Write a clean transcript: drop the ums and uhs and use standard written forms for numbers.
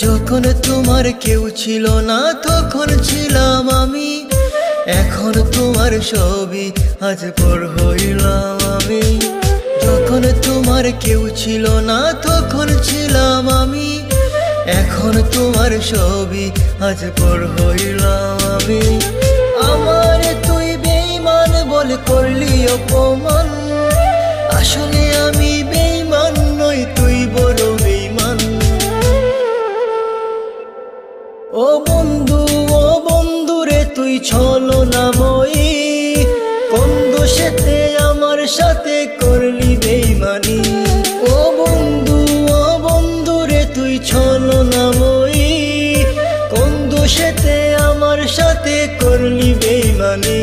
যখন তোমার কেউ ছিল না তখন ছিলাম আমি, এখন তোমার ছবি আজ পর হইলাম আমি। যখন তোমার কেউ ছিল না তখন ছিলাম আমি, এখন তোমার ছবি আজ পর হইলাম আমি। আমার তুই বেঈমান বলে করলি অপমান, আসলে আমি বেঈমান নই, তুই বড় বেঈমান। ও বন্ধু রে তুই ছলনাময়ী, কোন দোষেতে আমার সাথে করলি বেঈমানি। ও বন্ধু রে তুই ছলনাময়ী, কোন দোষেতে আমার সাথে করলি বেঈমানি।